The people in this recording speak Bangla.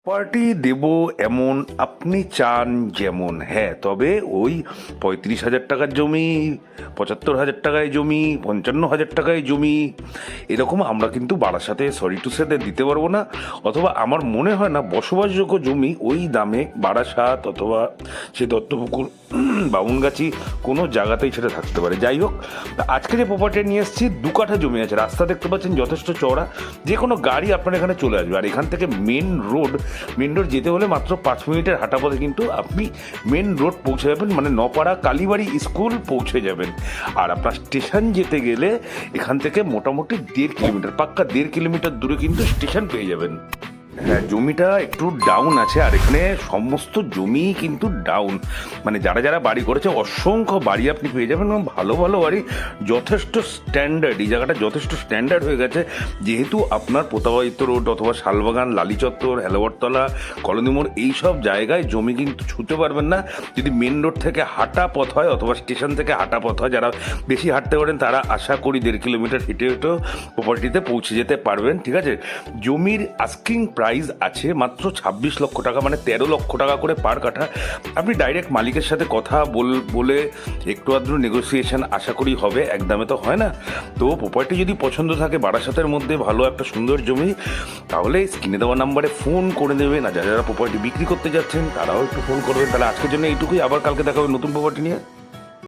পার্টি দেব এমন আপনি চান যেমন, হ্যাঁ, তবে ওই 35,000 টাকার জমি, 75,000 টাকায় জমি, 55,000 টাকায় জমি, এরকম আমরা কিন্তু বারাসাতে সরি টু সেতে দিতে পারবো না। অথবা আমার মনে হয় না বসবাসযোগ্য জমি ওই দামে বারাসাত অথবা সে দত্তপুকুর বামুনগাছি কোনো জায়গাতেই সেটা থাকতে পারে। যাই হোক, আজকে যে প্রপার্টি নিয়ে এসেছি, 2 কাঠা জমি আছে, রাস্তা দেখতে পাচ্ছেন যথেষ্ট চওড়া, যে কোনো গাড়ি আপনার এখানে চলে আসবে। আর এখান থেকে মেন রোড যেতে হলে মাত্র 5 মিনিটের হাঁটা পথে কিন্তু আপনি মেন রোড পৌঁছে যাবেন, মানে নপাড়া কালীবাড়ি স্কুল পৌঁছে যাবেন। আর আপনার স্টেশন যেতে গেলে এখান থেকে মোটামুটি 1.5 কিলোমিটার, পাক্কা 1.5 কিলোমিটার দূরে কিন্তু স্টেশন পেয়ে যাবেন। হ্যাঁ, জমিটা একটু ডাউন আছে, আর এখানে সমস্ত জমি কিন্তু ডাউন, মানে যারা যারা বাড়ি করেছে অসংখ্য বাড়ি আপনি পেয়ে যাবেন, এবং ভালো ভালো বাড়ি, যথেষ্ট স্ট্যান্ডার্ড। এই জায়গাটা যথেষ্ট স্ট্যান্ডার্ড হয়ে গেছে, যেহেতু আপনার পোতাবাড়িত রোড অথবা শালবাগান, লালি চত্বর, হেলোয়ারতলা, কলোনি মোড়, এইসব জায়গায় জমি কিন্তু ছুঁতে পারবেন না। যদি মেন রোড থেকে হাঁটা পথ হয় অথবা স্টেশন থেকে হাঁটা পথ হয়, যারা বেশি হাঁটতে পারেন তারা আশা করি 1.5 কিলোমিটার হেঁটে হেঁটেও প্রপার্টিতে পৌঁছে যেতে পারবেন। ঠিক আছে, জমির আস্কিং প্রাইস আছে মাত্র 26 লক্ষ টাকা, মানে 13 লক্ষ টাকা করে পার কাঠা। আপনি ডাইরেক্ট মালিকের সাথে কথা বলে একটু আধটু নেগোসিয়েশন আশা করি হবে, একদমে তো হয় না। তো প্রপার্টি যদি পছন্দ থাকে, বারাসাতের মধ্যে ভালো একটা সুন্দর জমি, তাহলে স্ক্রিনে দেওয়া নাম্বারে ফোন করে দেবেন। আর যারা যারা প্রপার্টি বিক্রি করতে যাচ্ছেন তারাও একটু ফোন করবেন। তাহলে আজকের জন্য এইটুকুই, আবার কালকে দেখা হবে নতুন প্রপার্টি নিয়ে।